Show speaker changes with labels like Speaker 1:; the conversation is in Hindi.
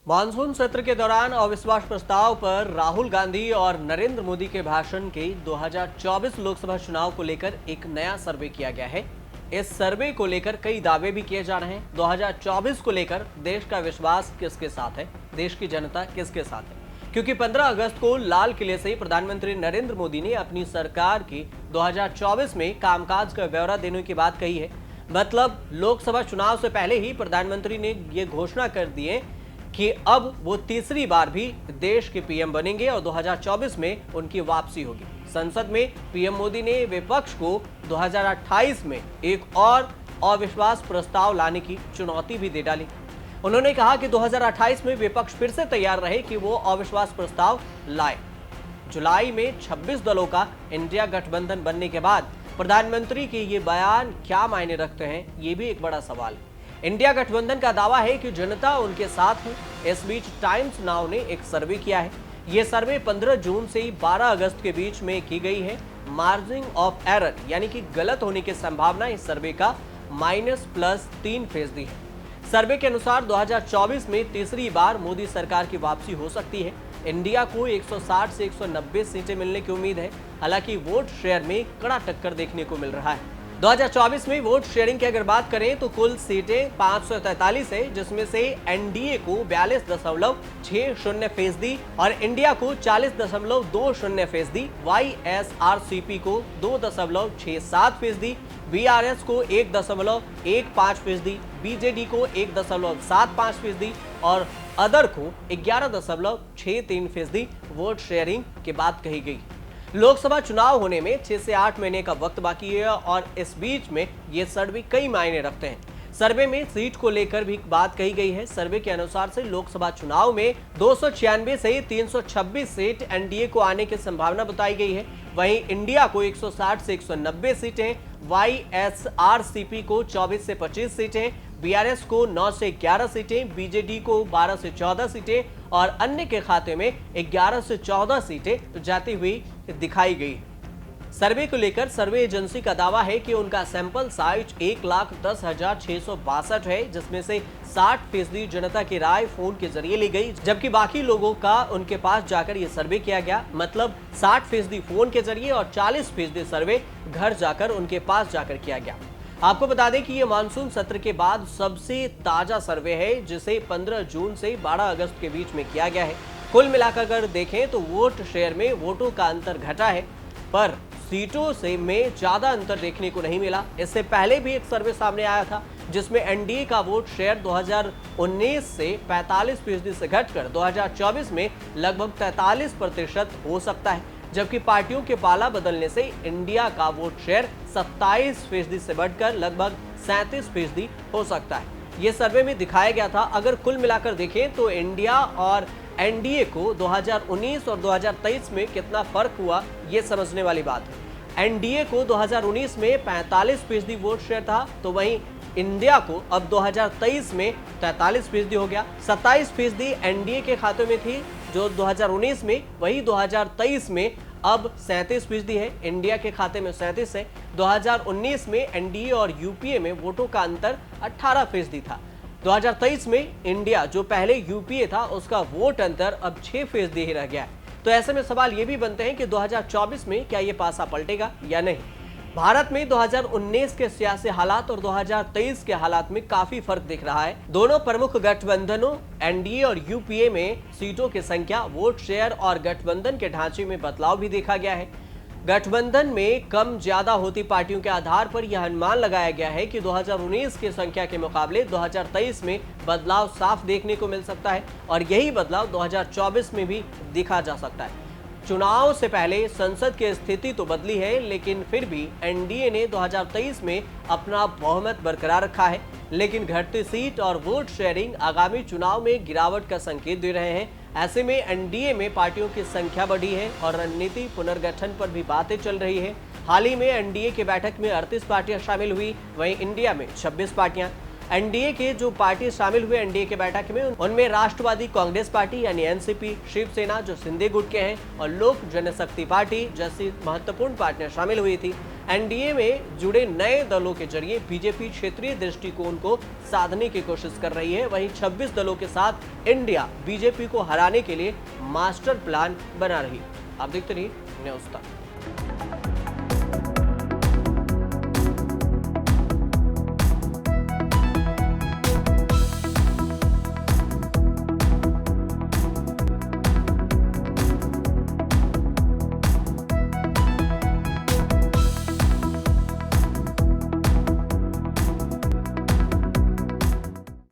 Speaker 1: मानसून सत्र के दौरान अविश्वास प्रस्ताव पर राहुल गांधी और नरेंद्र मोदी के भाषण के 2024 लोकसभा चुनाव को लेकर एक नया सर्वे किया गया है। इस सर्वे को लेकर कई दावे भी किए जा रहे हैं। 2024 को लेकर देश का विश्वास किसके साथ है, देश की जनता किसके साथ है, क्योंकि 15 अगस्त को लाल किले से प्रधानमंत्री नरेंद्र मोदी ने अपनी सरकार की 2024 में कामकाज का ब्यौरा देने की बात कही है। मतलब लोकसभा चुनाव से पहले ही प्रधानमंत्री ने ये घोषणा कर दी है कि अब वो तीसरी बार भी देश के पीएम बनेंगे और 2024 में उनकी वापसी होगी। संसद में पीएम मोदी ने विपक्ष को 2028 में एक और अविश्वास प्रस्ताव लाने की चुनौती भी दे डाली। उन्होंने कहा कि 2028 में विपक्ष फिर से तैयार रहे कि वो अविश्वास प्रस्ताव लाए। जुलाई में 26 दलों का इंडिया गठबंधन बनने के बाद प्रधानमंत्री के ये बयान क्या मायने रखते हैं, ये भी एक बड़ा सवाल है। इंडिया गठबंधन का दावा है कि जनता उनके साथ है। इस बीच टाइम्स नाउ ने एक सर्वे किया है। यह सर्वे 15 जून से 12 अगस्त के बीच में की गई है। मार्जिन ऑफ एरर यानी कि गलत होने की संभावना इस सर्वे का -+3% है। सर्वे के अनुसार 2024 में तीसरी बार मोदी सरकार की वापसी हो सकती है। इंडिया को 160 से 190 सीटें मिलने की उम्मीद है। हालांकि वोट शेयर में कड़ा टक्कर देखने को मिल रहा है। 2024 में वोट शेयरिंग की अगर बात करें तो कुल सीटें 543 है, जिसमें से एनडीए को 42.60% और इंडिया को 40.20%, वाईएसआरसीपी को 2.67%, बीआरएस को 1.15%, बीजेडी को 1.75% और अदर को 11.63% वोट शेयरिंग की बात कही गई। लोकसभा चुनाव होने में 6 से 8 महीने का वक्त बाकी है और इस बीच में ये सर्वे कई मायने रखते हैं। सर्वे में सीट को लेकर भी बात कही गई है। सर्वे के अनुसार से लोकसभा चुनाव में 296 से 326 सीट एनडीए को आने की संभावना बताई गई है। वहीं इंडिया को 160 से 190 सीटें, वाईएसआरसीपी को 24 से 25 सीटें, बीआरएस को 9 से 11 सीटें, बीजेडी को 12 से 14 सीटें और अन्य के खाते में 11 से 14 सीटें जाती हुई दिखाई गई। सर्वे को लेकर सर्वे एजेंसी का दावा है कि उनका सैंपल साइज 1,10,662 है, जिसमें से 60% जनता की राय फोन के जरिए ली गई, जबकि बाकी लोगों का उनके पास जाकर ये सर्वे किया गया। मतलब 60% फोन के जरिए और 40% सर्वे घर जाकर उनके पास जाकर किया गया। आपको बता दें कि ये मानसून सत्र के बाद सबसे ताजा सर्वे है, जिसे 15 जून से 12 अगस्त के बीच में किया गया है। कुल मिलाकर अगर देखें तो वोट शेयर में वोटों का अंतर घटा है, पर सीटों से में ज्यादा अंतर देखने को नहीं मिला। इससे पहले भी एक सर्वे सामने आया था, जिसमें एनडीए का वोट शेयर 2019 से 45% से घटकर 2024 में लगभग 43% हो सकता है, जबकि पार्टियों के पाला बदलने से इंडिया का वोट शेयर 27% से बढ़कर लगभग 37% हो सकता है। ये सर्वे में दिखाया गया था। अगर कुल मिलाकर देखें तो इंडिया और एनडीए को 2019 और 2023 में कितना फर्क हुआ, ये समझने वाली बात है। एनडीए को 2019 में 45% वोट शेयर था, तो वहीं इंडिया को अब 2023 में 43% हो गया। 27% एनडीए के खाते में थी जो 2019 में, वही 2023 में अब 37% है। इंडिया के खाते में 37 है। 2019 में एनडीए और यूपीए में वोटों का अंतर 18% था। 2023 में इंडिया जो पहले यूपीए था, उसका वोट अंतर अब 6% ही रह गया है। तो ऐसे में सवाल ये भी बनते हैं कि 2024 में क्या ये पासा पलटेगा या नहीं। भारत में 2019 के सियासी हालात और 2023 के हालात में काफी फर्क दिख रहा है। दोनों प्रमुख गठबंधनों एनडीए और यूपीए में सीटों की संख्या, वोट शेयर और गठबंधन के ढांचे में बदलाव भी देखा गया है। गठबंधन में कम ज्यादा होती पार्टियों के आधार पर यह अनुमान लगाया गया है कि 2019 की संख्या के मुकाबले 2023 में बदलाव साफ देखने को मिल सकता है और यही बदलाव 2024 में भी देखा जा सकता है। चुनाव से पहले संसद की स्थिति तो बदली है, लेकिन फिर भी एनडीए ने 2023 में अपना बहुमत बरकरार रखा है। लेकिन घटती सीट और वोट शेयरिंग आगामी चुनाव में गिरावट का संकेत दे रहे हैं। ऐसे में एनडीए में पार्टियों की संख्या बढ़ी है और रणनीति पुनर्गठन पर भी बातें चल रही है। हाल ही में एनडीए की बैठक में 38 पार्टियां शामिल हुई, वहीं इंडिया में 26 पार्टियां। एनडीए के जो पार्टी शामिल हुए एनडीए के बैठक में, उनमें राष्ट्रवादी कांग्रेस पार्टी यानी एनसीपी, शिवसेना जो सिंधे गुट के हैं और लोक जनशक्ति पार्टी जैसी महत्वपूर्ण पार्टियां शामिल हुई थी। एनडीए में जुड़े नए दलों के जरिए बीजेपी क्षेत्रीय दृष्टिकोण को साधने की कोशिश कर रही है। वहीं 26 दलों के साथ इंडिया बीजेपी को हराने के लिए मास्टर प्लान बना रही है। आप देखते रहिए न्यूज़ तक।